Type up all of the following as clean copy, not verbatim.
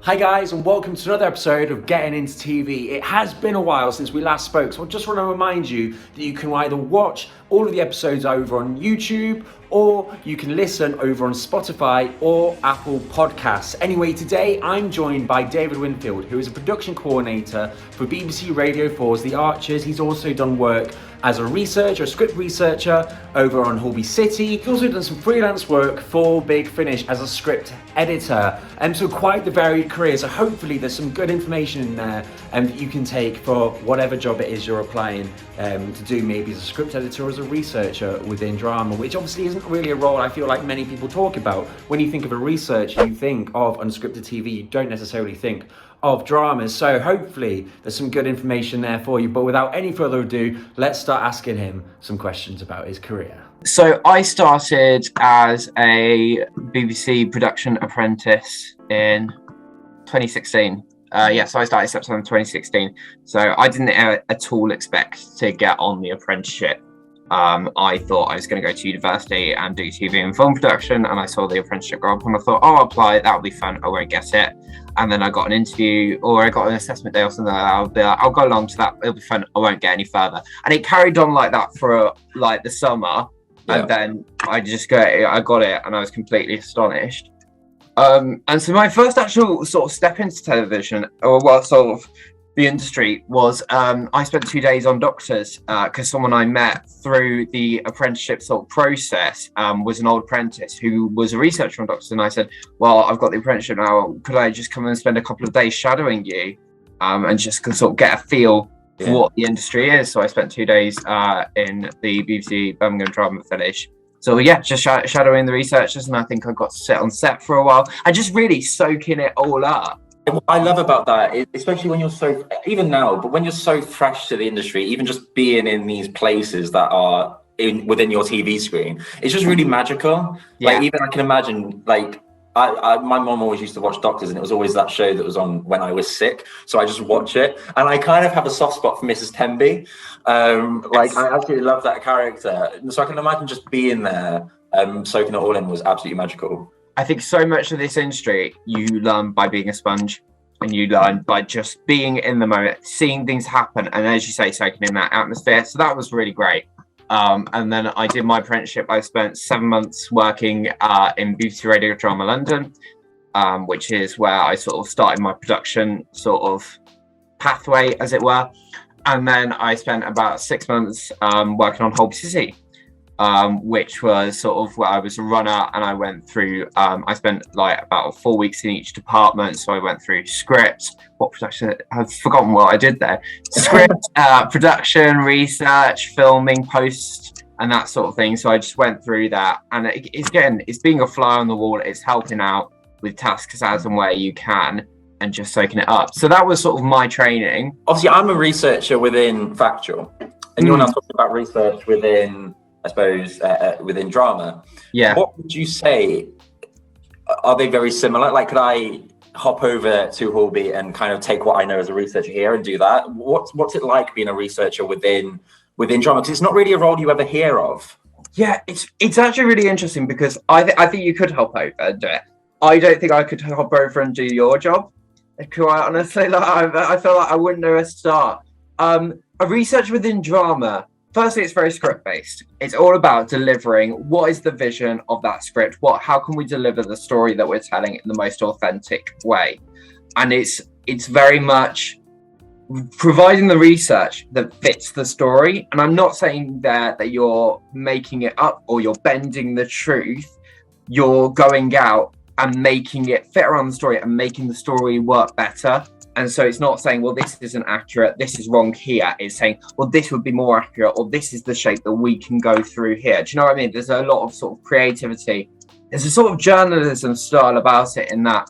Hi guys, and welcome to another episode of Getting Into TV. It has been a while since we last spoke, so I just want to remind you that you can either watch all of the episodes over on YouTube or you can listen over on Spotify or Apple Podcasts. Anyway, today I'm joined by David Winfield, who is a production coordinator for BBC Radio 4's The Archers. He's also done work as a script researcher over on Holby City. He's also done some freelance work for Big Finish as a script editor. So quite the varied career. So hopefully there's some good information in there that you can take for whatever job it is you're applying to do, maybe as a script editor or as a researcher within drama, which obviously isn't really a role I feel like many people talk about. When you think of a researcher, you think of unscripted TV, you don't necessarily think of dramas. So hopefully there's some good information there for you. But without any further ado, let's start asking him some questions about his career. So I started as a BBC production apprentice in 2016. So I started September 2016. So I didn't at all expect to get on the apprenticeship. I thought I was going to go to university and do TV and film production, and I saw the apprenticeship go up and I thought, I'll apply, that'll be fun, I won't get it. And then I got an interview or I got an assessment day or something like that. I'll be like, I'll go along to that, it'll be fun, I won't get any further. And it carried on like that for like the summer. And then I got it and I was completely astonished. And so my first actual sort of step into television, or well, sort of the industry, was I spent 2 days on Doctors because someone I met through the apprenticeship sort of process was an old apprentice who was a researcher on Doctors, and I said, well, I've got the apprenticeship now, could I just come and spend a couple of days shadowing you and just sort of get a feel for what the industry is? So I spent 2 days in the BBC Birmingham Drama Village. So just shadowing the researchers, and I think I got to sit on set for a while and just really soaking it all up. What I love about that is, especially when you're so, even now, but when you're so fresh to the industry, even just being in these places that are within your TV screen, it's just really magical. Yeah. Like, even I can imagine, like, my mom always used to watch Doctors, and it was always that show that was on when I was sick. So I just watch it, and I kind of have a soft spot for Mrs. Tenby. Like, I absolutely love that character. So I can imagine just being there, soaking it all in was absolutely magical. I think so much of this industry, you learn by being a sponge, and you learn by just being in the moment, seeing things happen, and as you say, soaking in that atmosphere. So that was really great. And then I did my apprenticeship. I spent 7 months working in BBC Radio Drama London, which is where I sort of started my production sort of pathway, as it were. And then I spent about 6 months working on Holby City, which was sort of where I was a runner, and I went through, I spent like about 4 weeks in each department. So I went through script, what production, I've forgotten what I did there. Script, production, research, filming, post, and that sort of thing. So I just went through that, and it's being a fly on the wall. It's helping out with tasks as and where you can, and just soaking it up. So that was sort of my training. Obviously, I'm a researcher within Factual, and you're now talking about research within, I suppose, within drama. Yeah. What would you say? Are they very similar? Like, could I hop over to Holby and kind of take what I know as a researcher here and do that? What's it like being a researcher within drama? Because it's not really a role you ever hear of. Yeah, it's actually really interesting, because I think you could hop over and do it. I don't think I could hop over and do your job, quite honestly. Like, I feel like I wouldn't know where to start. A research within drama, firstly, it's very script-based. It's all about delivering what is the vision of that script. How can we deliver the story that we're telling in the most authentic way? And it's very much providing the research that fits the story. And I'm not saying that you're making it up or you're bending the truth. You're going out and making it fit around the story and making the story work better. And so it's not saying, well, this isn't accurate, this is wrong here. It's saying, well, this would be more accurate, or this is the shape that we can go through here. Do you know what I mean? There's a lot of sort of creativity. There's a sort of journalism style about it, in that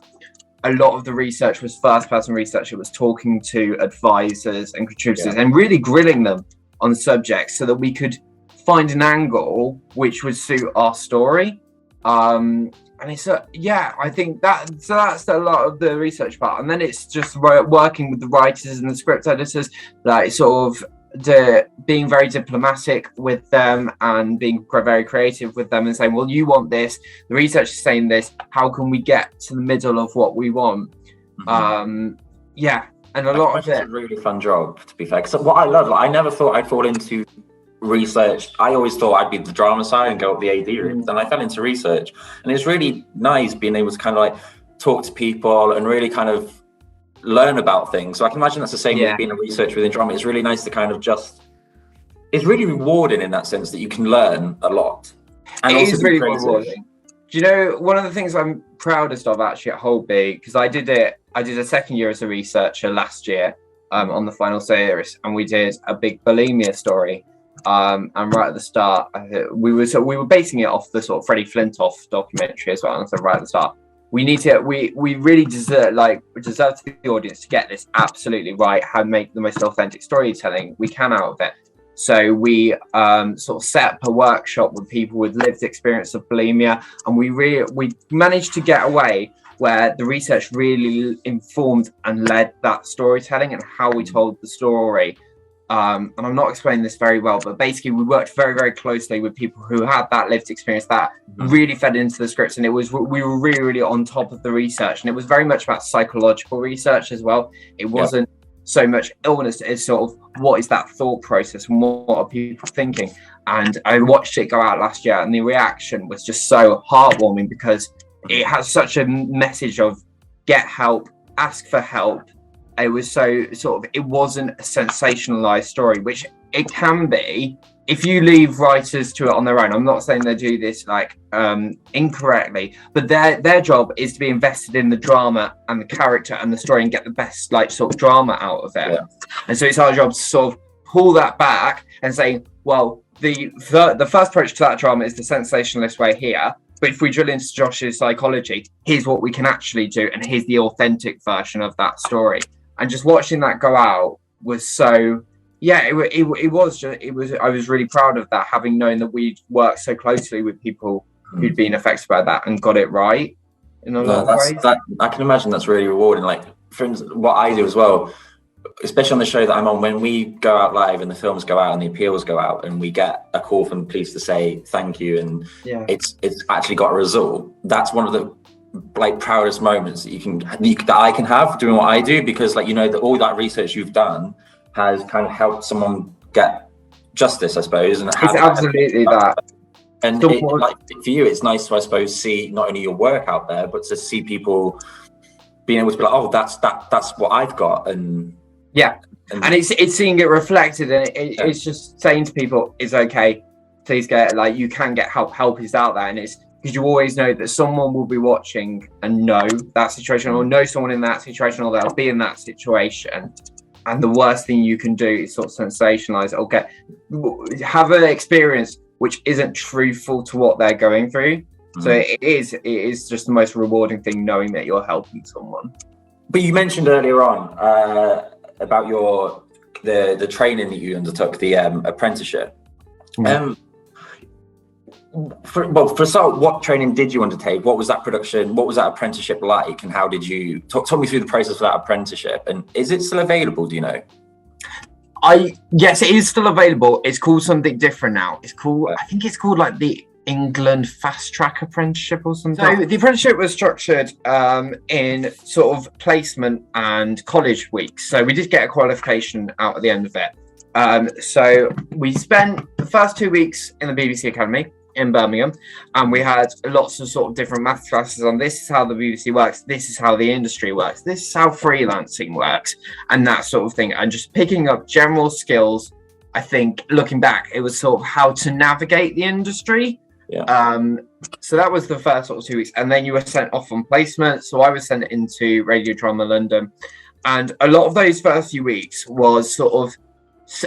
a lot of the research was first-person research. It was talking to advisors and contributors and really grilling them on subjects so that we could find an angle which would suit our story. And it's I think that's a lot of the research part, and then it's just working with the writers and the script editors, like sort of being very diplomatic with them and being very creative with them and saying, well, you want this, the research is saying this, how can we get to the middle of what we want? Yeah, and a lot of it. It's a really fun job, to be fair. Because what I love, like, I never thought I'd fall into research. I always thought I'd be the drama side and go up the AD route. And I fell into research, and it's really nice being able to kind of like talk to people and really kind of learn about things. So I can imagine that's the same with being a researcher within drama. It's really nice to kind of it's really rewarding in that sense that you can learn a lot. And it also is really rewarding. Do you know, one of the things I'm proudest of actually at Holby, because I did a second year as a researcher last year on the final series, and we did a big bulimia story. And right at the start, we were basing it off the sort of Freddie Flintoff documentary as well. And so right at the start, we really deserve to the audience to get this absolutely right, how to make the most authentic storytelling we can out of it. So we sort of set up a workshop with people with lived experience of bulimia, and we managed to get away where the research really informed and led that storytelling and how we told the story. And I'm not explaining this very well, but basically we worked very, very closely with people who had that lived experience that really fed into the scripts, and we were really, really on top of the research, and it was very much about psychological research as well. It wasn't so much illness, it's sort of what is that thought process and what are people thinking. And I watched it go out last year, and the reaction was just so heartwarming because it has such a message of get help, ask for help. It was so sort of, it wasn't a sensationalized story, which it can be if you leave writers to it on their own. I'm not saying they do this like incorrectly, but their job is to be invested in the drama and the character and the story and get the best like sort of drama out of it. And so it's our job to sort of pull that back and say, well, the first approach to that drama is the sensationalist way here, but if we drill into Josh's psychology, here's what we can actually do, and here's the authentic version of that story. And just watching that go out was so, I was really proud of that, having known that we'd worked so closely with people who'd been affected by that and got it right in a lot of ways. I can imagine that's really rewarding. Like, for instance, what I do as well, especially on the show that I'm on, when we go out live and the films go out and the appeals go out and we get a call from the police to say thank you and it's actually got a result, that's one of the like proudest moments that I can have doing what I do, because like, you know, all that research you've done has kind of helped someone get justice, I suppose. And it's absolutely that. And like for you, it's nice to, I suppose, see not only your work out there, but to see people being able to be like, oh, that's what I've got. And and it's seeing it reflected, and it's just saying to people, it's okay, please get, like, you can get help is out there. And it's because you always know that someone will be watching and know that situation, or know someone in that situation, or they'll be in that situation. And the worst thing you can do is sort of sensationalize it, have an experience which isn't truthful to what they're going through. So it is just the most rewarding thing, knowing that you're helping someone. But you mentioned earlier on about the training that you undertook, the apprenticeship. For start, what training did you undertake? What was that production? What was that apprenticeship like? And how did you talk me through the process for that apprenticeship? And is it still available? Do you know? Yes, it is still available. It's called something different now. It's called, I think it's called like the England Fast Track Apprenticeship or something. So the apprenticeship was structured in sort of placement and college weeks. So we did get a qualification out at the end of it. So we spent the first 2 weeks in the BBC Academy in Birmingham, and we had lots of sort of different math classes on this is how the BBC works, this is how the industry works, this is how freelancing works, and that sort of thing, and just picking up general skills. I think looking back, it was sort of how to navigate the industry. So that was the first sort of 2 weeks, and then you were sent off on placement. So I was sent into Radio Drama London, and a lot of those first few weeks was sort of,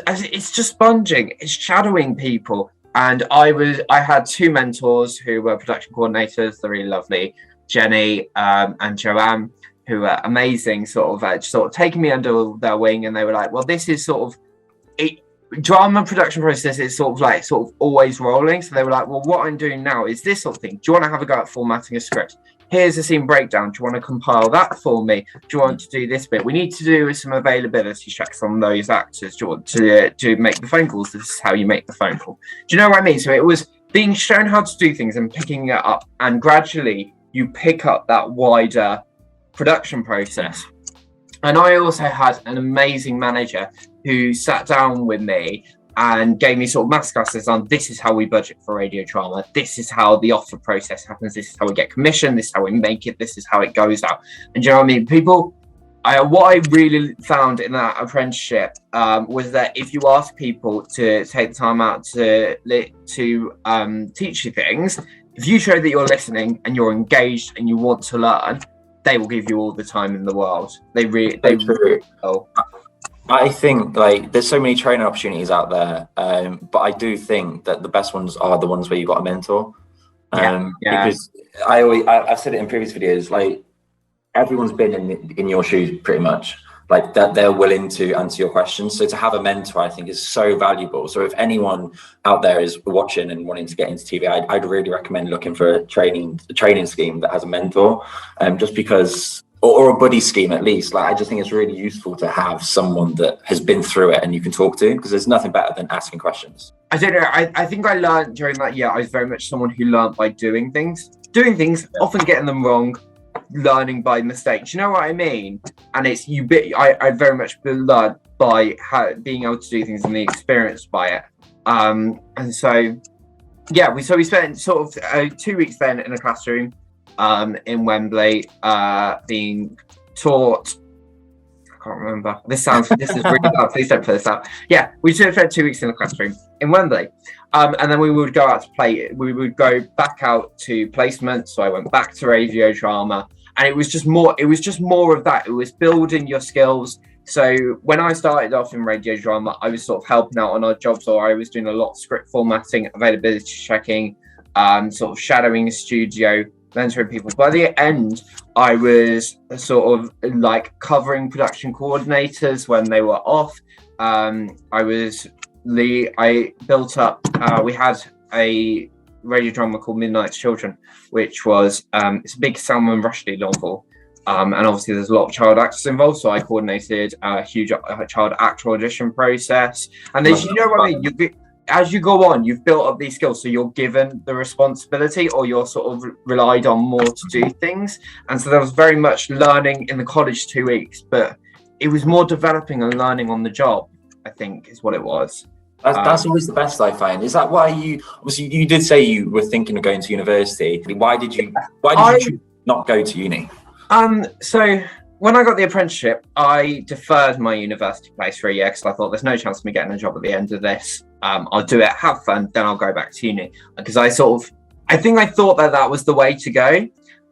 it's just sponging, it's shadowing people. And I had two mentors who were production coordinators. They're really lovely, Jenny and Joanne, who were amazing, sort of taking me under their wing. And they were like, well, this is sort of drama production process is sort of always rolling. So they were like, well, what I'm doing now is this sort of thing. Do you want to have a go at formatting a script? Here's a scene breakdown. Do you want to compile that for me? Do you want to do this bit? We need to do some availability checks from those actors. Do you want to make the phone calls? This is how you make the phone call. Do you know what I mean? So it was being shown how to do things and picking it up. And gradually you pick up that wider production process. And I also had an amazing manager who sat down with me and gave me sort of masterclasses on this is how we budget for radio drama, this is how the offer process happens, this is how we get commission, this is how we make it, this is how it goes out. And do you know what I mean? What I really found in that apprenticeship was that if you ask people to take the time out to teach you things, if you show that you're listening and you're engaged and you want to learn, they will give you all the time in the world. They really will. I think like there's so many training opportunities out there, but I do think that the best ones are the ones where you've got a mentor. Because I've said it in previous videos, like everyone's been in your shoes pretty much, like that they're willing to answer your questions. So to have a mentor, I think, is so valuable. So if anyone out there is watching and wanting to get into TV, I'd really recommend looking for a training scheme that has a mentor, just because. Or a buddy scheme at least. Like I just think it's really useful to have someone that has been through it and you can talk to, because there's nothing better than asking questions. I don't know. I think I learned during that year, I was very much someone who learned by doing things, often getting them wrong, learning by mistakes. You know what I mean? And it's I very much learned by being able to do things and the experience by it. And so we spent sort of 2 weeks then in a classroom in Wembley, being taught. I can't remember. This is really bad. Please don't put this out. Yeah, we spent 2 weeks in the classroom in Wembley, and then we would go out to play. We would go back out to placement. So I went back to radio drama, and it was just more. It was just more of that. It was building your skills. So when I started off in radio drama, I was sort of helping out on odd jobs, or I was doing a lot of script formatting, availability checking, sort of shadowing a studio, mentoring people. By the end, I was sort of like covering production coordinators when they were off. I built up, we had a radio drama called Midnight's Children, which was, it's a big Salman Rushdie novel. And obviously there's a lot of child actors involved. So I coordinated a huge child actor audition process. And then, you know what I mean? As you go on, you've built up these skills, so you're given the responsibility, or you're sort of relied on more to do things. And so there was very much learning in the college 2 weeks, but it was more developing and learning on the job, I think, is what it was. That's always the best, I find. Is that why obviously you did say you were thinking of going to university. Why did you choose not go to uni? So when I got the apprenticeship, I deferred my university place for a year because I thought there's no chance of me getting a job at the end of this. I'll do it, have fun, then I'll go back to uni. Because I thought that was the way to go.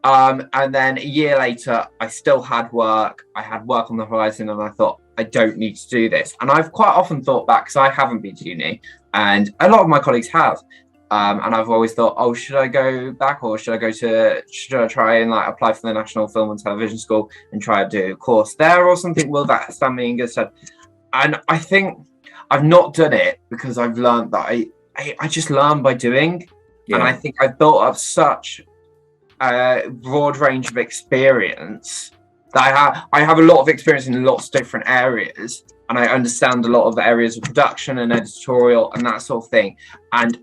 And then a year later, I still had work. I had work on the horizon, and I thought, I don't need to do this. And I've quite often thought back, because I haven't been to uni, and a lot of my colleagues have. And I've always thought, oh, should I go back, or should I try and like apply for the National Film and Television School and try to do a course there or something? Will that stand me in good stead? And I think I've not done it because I've learned that I just learn by doing. Yeah. And I think I've built up such a broad range of experience that I have a lot of experience in lots of different areas, and I understand a lot of areas of production and editorial and that sort of thing. And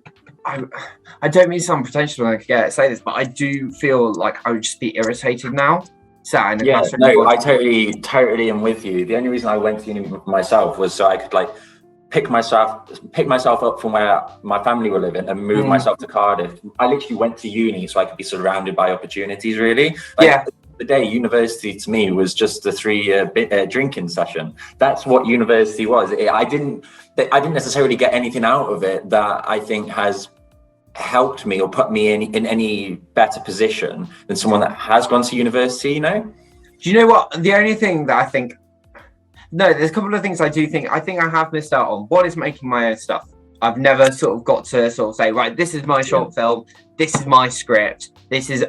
I don't mean to sound pretentious when I say this, but I do feel like I would just be irritated now. I totally am with you. The only reason I went to uni myself was so I could like pick myself up from where my family were living and move myself to Cardiff. I literally went to uni so I could be surrounded by opportunities, really. The day university to me was just a 3-year drinking session. That's what university was. I didn't necessarily get anything out of it that I think has helped me or put me in any better position than someone that has gone to university, you know? Do you know what? The only thing that I think, there's a couple of things I think I have missed out on. One is making my own stuff. I've never sort of got to sort of say, right, this is my short film, this is my script,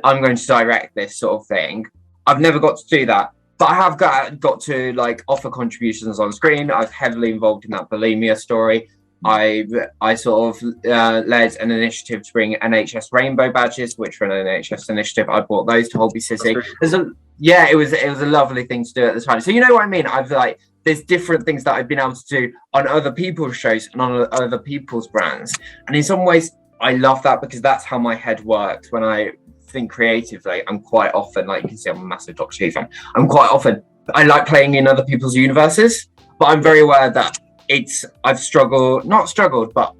I'm going to direct this sort of thing. I've never got to do that, but I have got to like offer contributions on screen. I was heavily involved in that bulimia story. I sort of led an initiative to bring NHS rainbow badges, which were an NHS initiative. I brought those to Holby City. It was a lovely thing to do at the time. So you know what I mean? There's different things that I've been able to do on other people's shows and on other people's brands. And in some ways, I love that because that's how my head works. When I think creatively, I'm quite often, like you can see, I'm a massive Doctor Who fan. I like playing in other people's universes, but I'm very aware that not struggled, but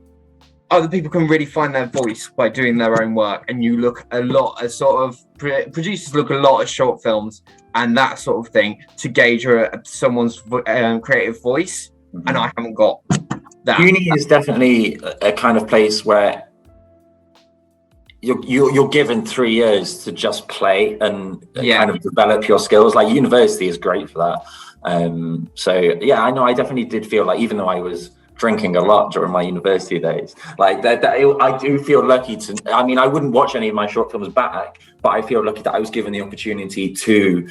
other people can really find their voice by doing their own work. And you look a lot at producers look a lot at short films and that sort of thing to gauge someone's creative voice. And I haven't got that. Uni is definitely a kind of place where you're given 3 years to just play and kind of develop your skills. Like university is great for that. So yeah, I know I definitely did feel like, even though I was drinking a lot during my university days, like I do feel lucky to, I mean, I wouldn't watch any of my short films back, but I feel lucky that I was given the opportunity to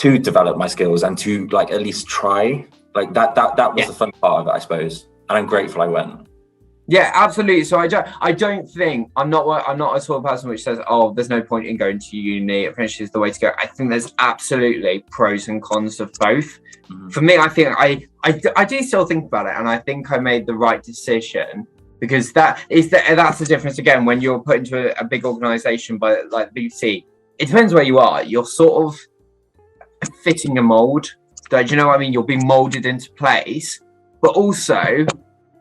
develop my skills and to like at least try. Like that was the fun part of it, I suppose, and I'm grateful I went. Yeah, absolutely. So I don't think I'm not a sort of person which says, oh, there's no point in going to uni, apprenticeship is the way to go. I think there's absolutely pros and cons of both. For me, I think I do still think about it, and I think I made the right decision, because that's the difference again when you're put into a big organization by like BBC. It depends where you are. You're sort of fitting a mold. Do you know what I mean? You're being molded into place, but also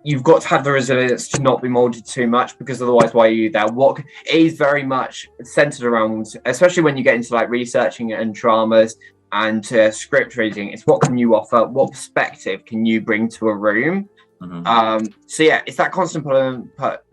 you've got to have the resilience to not be molded too much, because otherwise, why are you there? What it is very much centered around, especially when you get into like researching and dramas and script reading, it's what can you offer? What perspective can you bring to a room? So yeah, it's that constant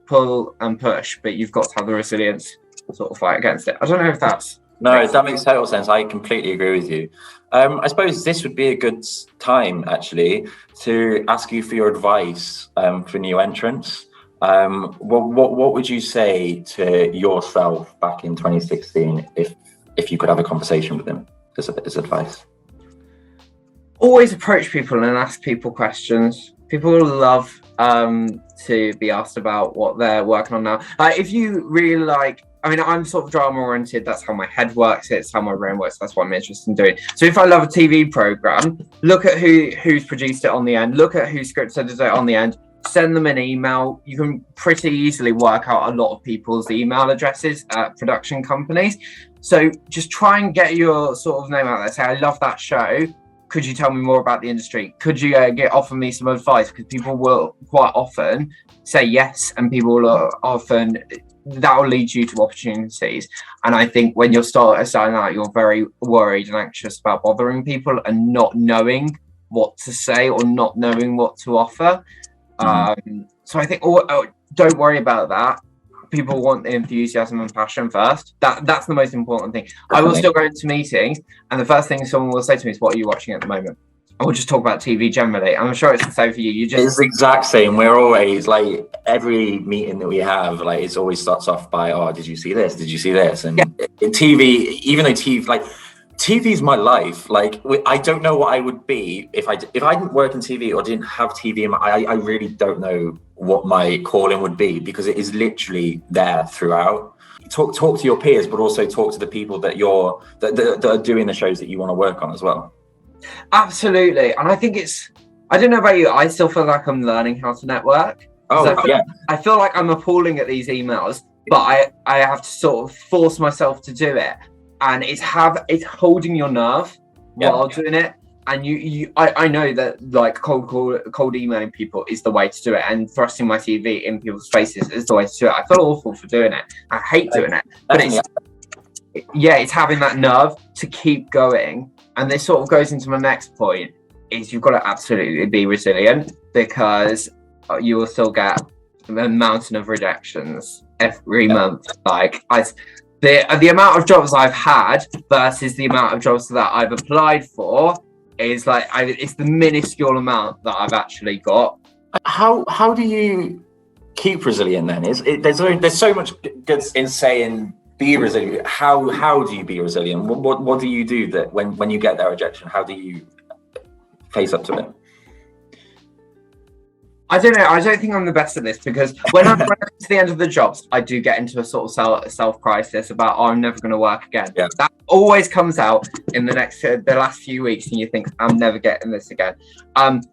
pull and push, but you've got to have the resilience to sort of fight against it. I don't know if that's... No, that makes total sense. I completely agree with you. I suppose this would be a good time, actually, to ask you for your advice for new entrants. What would you say to yourself back in 2016 if you could have a conversation with him as advice? Always approach people and ask people questions. People love to be asked about what they're working on now. If you really like... I mean, I'm sort of drama oriented. That's how my head works. It's how my brain works. That's what I'm interested in doing. So if I love a TV program, look at who's produced it on the end. Look at who scripted it on the end. Send them an email. You can pretty easily work out a lot of people's email addresses at production companies. So just try and get your sort of name out there. Say, I love that show. Could you tell me more about the industry? Could you offer me some advice? Because people will quite often say yes, and people will often... that will lead you to opportunities. And I think when you're starting out, you're very worried and anxious about bothering people and not knowing what to say or not knowing what to offer. So I think don't worry about that. People want the enthusiasm and passion first. That's the most important thing. Definitely. I will still go into meetings, and the first thing someone will say to me is, what are you watching at the moment? I will just talk about TV generally. I'm sure it's the same for you. It's the exact same. We're always like, every meeting that we have, like, it always starts off by, oh, did you see this? Did you see this? And in TV, even though TV is my life. Like, I don't know what I would be if I didn't work in TV or didn't have TV. I really don't know what my calling would be, because it is literally there throughout. Talk to your peers, but also talk to the people that are doing the shows that you want to work on as well. Absolutely. And I think I don't know about you, I still feel like I'm learning how to network. I feel like I'm appalling at these emails, but I have to sort of force myself to do it. And it's holding your nerve while doing it. And I know that like cold emailing people is the way to do it, and thrusting my CV in people's faces is the way to do it. I feel awful for doing it. I hate doing it. But it's having that nerve to keep going. And this sort of goes into my next point, is you've got to absolutely be resilient, because you will still get a mountain of rejections every month. Like the amount of jobs I've had versus the amount of jobs that I've applied for is like, it's the minuscule amount that I've actually got. How do you keep resilient then? There's so much good in saying be resilient. How do you be resilient? What do you do that when you get that rejection? How do you face up to it? I don't know. I don't think I'm the best at this, because when I get to the end of the jobs, I do get into a sort of self-crisis about, I'm never going to work again. Yeah. That always comes out in the last few weeks, and you think, I'm never getting this again. And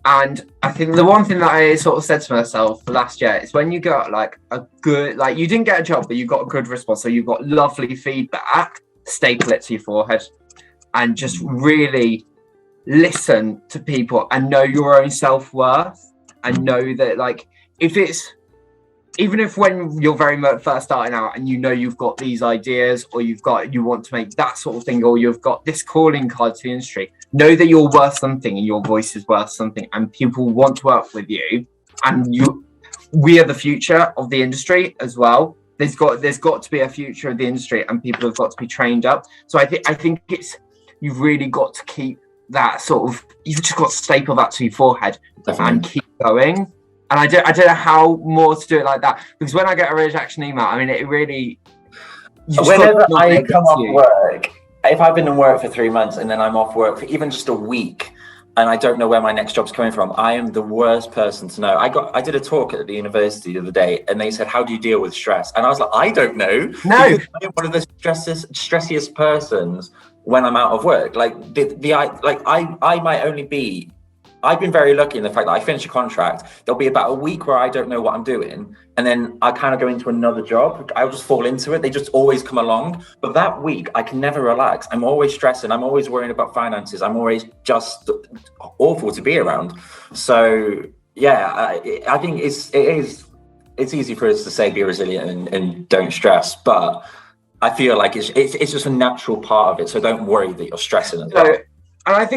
And I think the one thing that I sort of said to myself last year is when you got like a good, like you didn't get a job, but you got a good response, so you got lovely feedback, staple it to your forehead and just really listen to people and know your own self-worth and know that, like, even if when you're very much first starting out and you know you've got these ideas or you want to make that sort of thing, or you've got this calling card to the industry, know that you're worth something and your voice is worth something and people want to work with you, and we are the future of the industry as well. There's got to be a future of the industry and people have got to be trained up. So I think you've really got to keep that sort of, you've just got to staple that to your forehead. Definitely. And keep going. And I don't know how more to do it like that, because when I get a rejection email, I mean, it really. Whenever I come off work, if I've been in work for 3 months and then I'm off work for even just a week, and I don't know where my next job's coming from, I am the worst person to know. I did a talk at the university the other day, and they said, "How do you deal with stress?" And I was like, "I don't know." No, I'm one of the stressiest persons when I'm out of work. Like I might only be. I've been very lucky in the fact that I finish a contract. There'll be about a week where I don't know what I'm doing, and then I kind of go into another job. I'll just fall into it. They just always come along. But that week, I can never relax. I'm always stressing. I'm always worrying about finances. I'm always just awful to be around. So yeah, I think it's easy for us to say be resilient and don't stress, but I feel like it's just a natural part of it. So don't worry that you're stressing as well. And I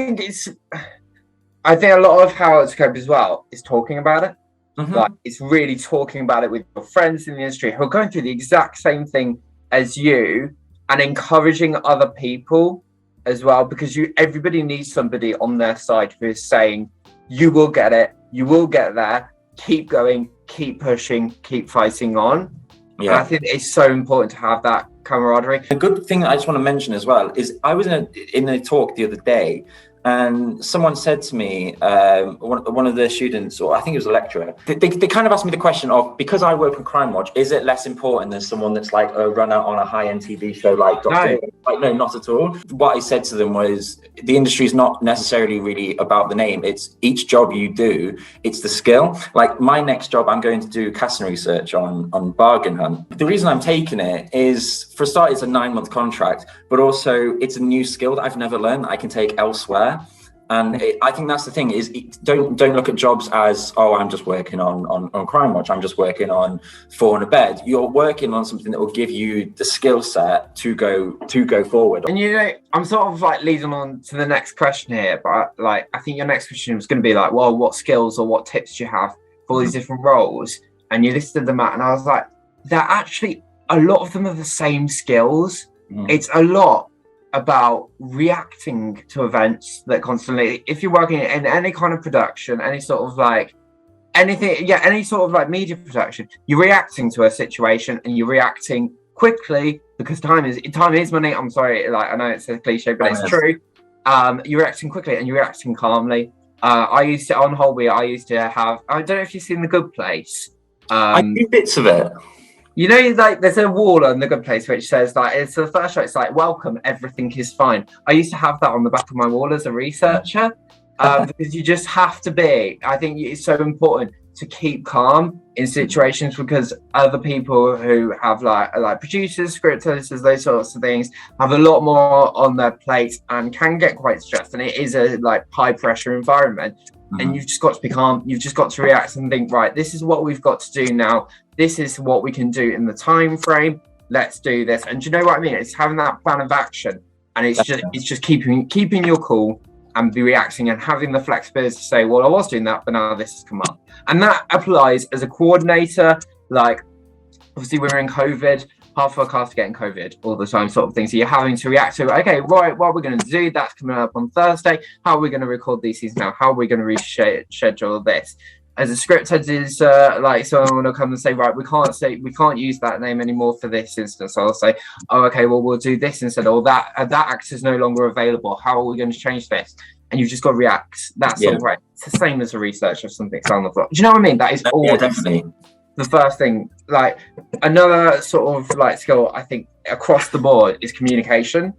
think a lot of how to cope as well is talking about it. Mm-hmm. Like, it's really talking about it with your friends in the industry who are going through the exact same thing as you, and encouraging other people as well, because everybody needs somebody on their side who is saying, you will get it, you will get there, keep going, keep pushing, keep fighting on. Yeah. And I think it's so important to have that camaraderie. A good thing I just want to mention as well is I was in a talk the other day, and someone said to me, one of the students, or I think it was a lecturer, they kind of asked me the question of, because I work in Crime Watch, is it less important than someone that's like a runner on a high-end TV show like Dr. No. Like, no, not at all. What I said to them was, the industry is not necessarily really about the name. It's each job you do, it's the skill. Like my next job, I'm going to do casting research on Bargain Hunt. The reason I'm taking it is, for a start, it's a 9-month contract, but also it's a new skill that I've never learned that I can take elsewhere. And I think that's the thing, is don't look at jobs as, oh, I'm just working on Crime Watch, I'm just working on 4 in a Bed. You're working on something that will give you the skill set to go forward. And you know, I'm sort of like leading on to the next question here, but like I think your next question was going to be like, well, what skills or what tips do you have for all these different roles? And you listed them out, and I was like, they're actually, a lot of them are the same skills. It's a lot about reacting to events that constantly, if you're working in any kind of production, any sort of like anything, any sort of like media production, you're reacting to a situation and you're reacting quickly, because time is money. I'm sorry, like I know it's a cliche, but it's true. You're reacting quickly and you're reacting calmly. I used to have, I don't know if you've seen The Good Place. I do bits of it. You know, like there's a wall on The Good Place which says, like, it's the first shot, it's like, welcome, everything is fine. I used to have that on the back of my wall as a researcher, because you just have to be. I think it's so important to keep calm in situations, because other people who have like producers, script editors, those sorts of things, have a lot more on their plate and can get quite stressed. And it is a like high pressure environment. And you've just got to be calm. You've just got to react and think, right, this is what we've got to do now. This is what we can do in the time frame. Let's do this. And do you know what I mean? It's having that plan of action, and it's just keeping your cool and be reacting and having the flexibility to say, well, I was doing that, but now this has come up. And that applies as a coordinator. Like, obviously, we're in COVID. Half of our cast are getting COVID all the time, sort of thing. So you're having to react to, okay, right, what are we going to do? That's coming up on Thursday. How are we going to record these scenes now? How are we going to reschedule this? As a script editor, like someone will come and say, right, we can't use that name anymore for this instance. So I'll say, oh, okay, well, we'll do this instead, or that actor is no longer available. How are we going to change this? And you've just got to react. That's all right. It's the same as a research of something's on the floor. Do you know what I mean? That is all. Yeah, definitely. The first thing. Like, another sort of like skill, I think, across the board is communication.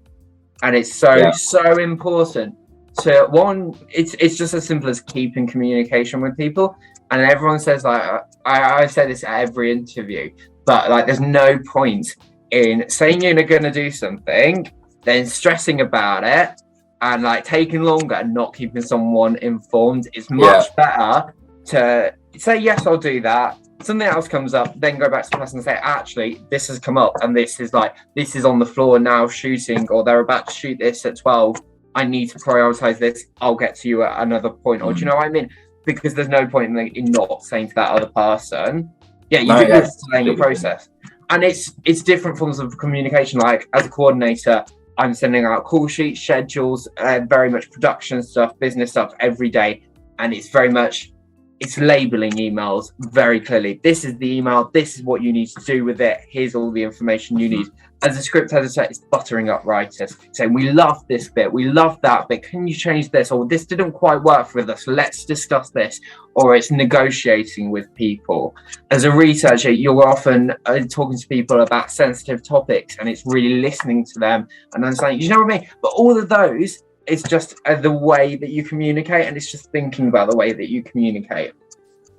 And it's so important to one, it's just as simple as keeping communication with people. And everyone says, like, I say this at every interview, but like, there's no point in saying you're going to do something, then stressing about it and like taking longer and not keeping someone informed. It's much better to say, yes, I'll do that. Something else comes up, then go back to the person and say, actually, this has come up and this is on the floor now shooting, or they're about to shoot this at 12. I need to prioritize this. I'll get to you at another point. Or do you know what I mean? Because there's no point in not saying to that other person, you do this delaying the process. And it's different forms of communication. Like as a coordinator, I'm sending out call sheets, schedules, very much production stuff, business stuff every day. And it's labeling emails very clearly. This is the email. This is what you need to do with it. Here's all the information you need. As a script editor, it's buttering up writers, saying, we love this bit, we love that bit. Can you change this? Or this didn't quite work for us. Let's discuss this. Or it's negotiating with people. As a researcher, you're often talking to people about sensitive topics, and it's really listening to them and understanding, you know what I mean? But all of those, it's just the way that you communicate, and it's just thinking about the way that you communicate.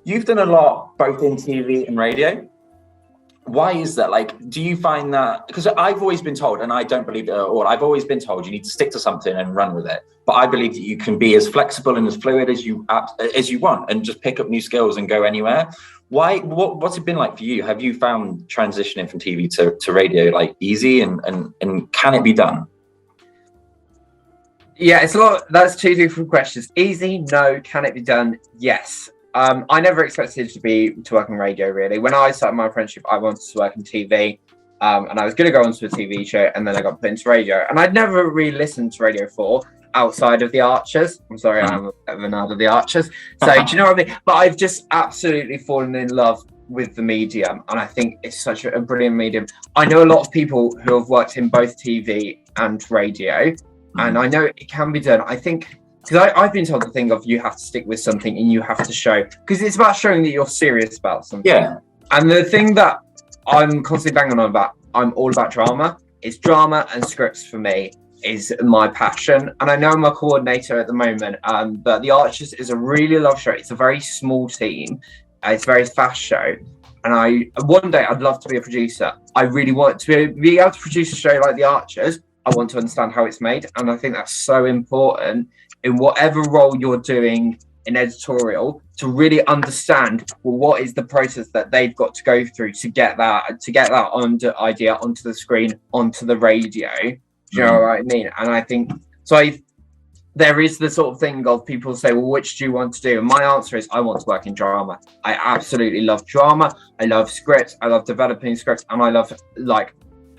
You've done a lot both in TV and radio. Why is that? Like, do you find that, because I've always been told, and I don't believe it at all, I've always been told you need to stick to something and run with it. But I believe that you can be as flexible and as fluid as you want, and just pick up new skills and go anywhere. Why? What's it been like for you? Have you found transitioning from TV to radio like easy, and can it be done? Yeah, it's a lot. That's two different questions. Easy, no. Can it be done? Yes. I never expected to work in radio, really. When I started my apprenticeship, I wanted to work in TV, and I was going to go onto a TV show, and then I got put into radio. And I'd never really listened to Radio 4 outside of the Archers. I'm sorry, I'm a bit of an ad of the Archers. So, do you know what I mean? But I've just absolutely fallen in love with the medium, and I think it's such a brilliant medium. I know a lot of people who have worked in both TV and radio, and I know it can be done. I think, because I've been told the thing of you have to stick with something and you have to show, because it's about showing that you're serious about something. Yeah. And the thing that I'm constantly banging on about, I'm all about drama. It's drama and scripts for me is my passion. And I know I'm a coordinator at the moment, but The Archers is a really love show. It's a very small team. It's a very fast show. And one day I'd love to be a producer. I really want to be able to produce a show like The Archers. I want to understand how it's made. And I think that's so important in whatever role you're doing in editorial, to really understand, well, what is the process that they've got to go through to get that idea onto the screen, onto the radio. Do you know what I mean? And I think so. There is the sort of thing of people say, well, which do you want to do? And my answer is, I want to work in drama. I absolutely love drama. I love scripts. I love developing scripts, and I love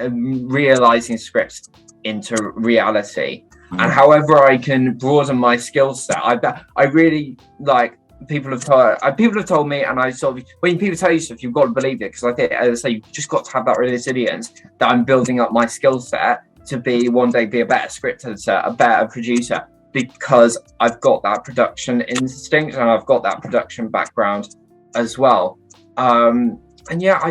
realizing scripts into reality. And however I can broaden my skill set, I really like. People have told me, and I sort of, when people tell you stuff, you've got to believe it, because I think, as I say, you've just got to have that resilience that I'm building up my skill set to one day be a better script editor, a better producer, because I've got that production instinct and I've got that production background as well. And yeah, I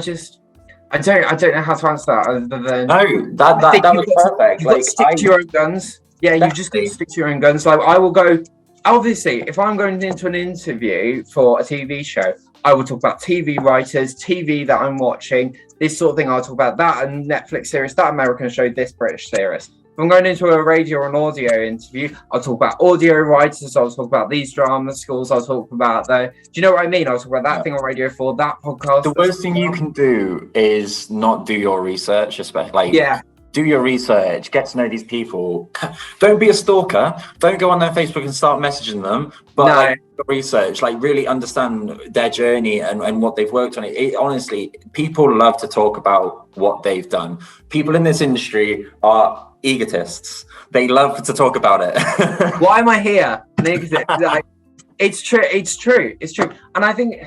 don't know how to answer that other than that was perfect. You've got to stick to your own guns. Yeah, you just got to stick to your own guns. Like, I will go, obviously, if I'm going into an interview for a TV show, I will talk about TV writers, TV that I'm watching, this sort of thing. I'll talk about that and Netflix series, that American show, this British series. If I'm going into a radio or an audio interview, I'll talk about audio writers, I'll talk about these drama schools, I'll talk about do you know what I mean? I'll talk about that thing on Radio 4, that podcast. The worst thing you can do is not do your research, especially do your research, get to know these people. Don't be a stalker. Don't go on their Facebook and start messaging them. But research, really understand their journey and what they've worked on. Honestly, people love to talk about what they've done. People in this industry are egotists. They love to talk about it. Why am I here? It's true. And I think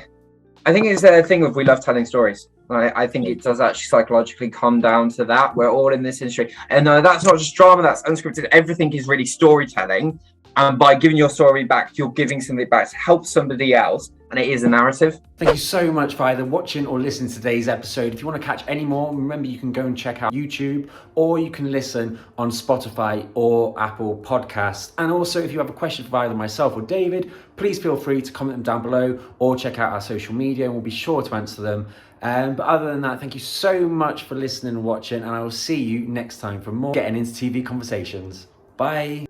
it's a thing of we love telling stories. I think it does actually psychologically come down to that. We're all in this industry. And that's not just drama, that's unscripted. Everything is really storytelling. And by giving your story back, you're giving something back to help somebody else. And it is a narrative. Thank you so much for either watching or listening to today's episode. If you want to catch any more, remember you can go and check out YouTube, or you can listen on Spotify or Apple Podcasts. And also, if you have a question for either myself or David, please feel free to comment them down below or check out our social media and we'll be sure to answer them. But other than that, thank you so much for listening and watching, and I will see you next time for more Getting Into TV conversations. Bye.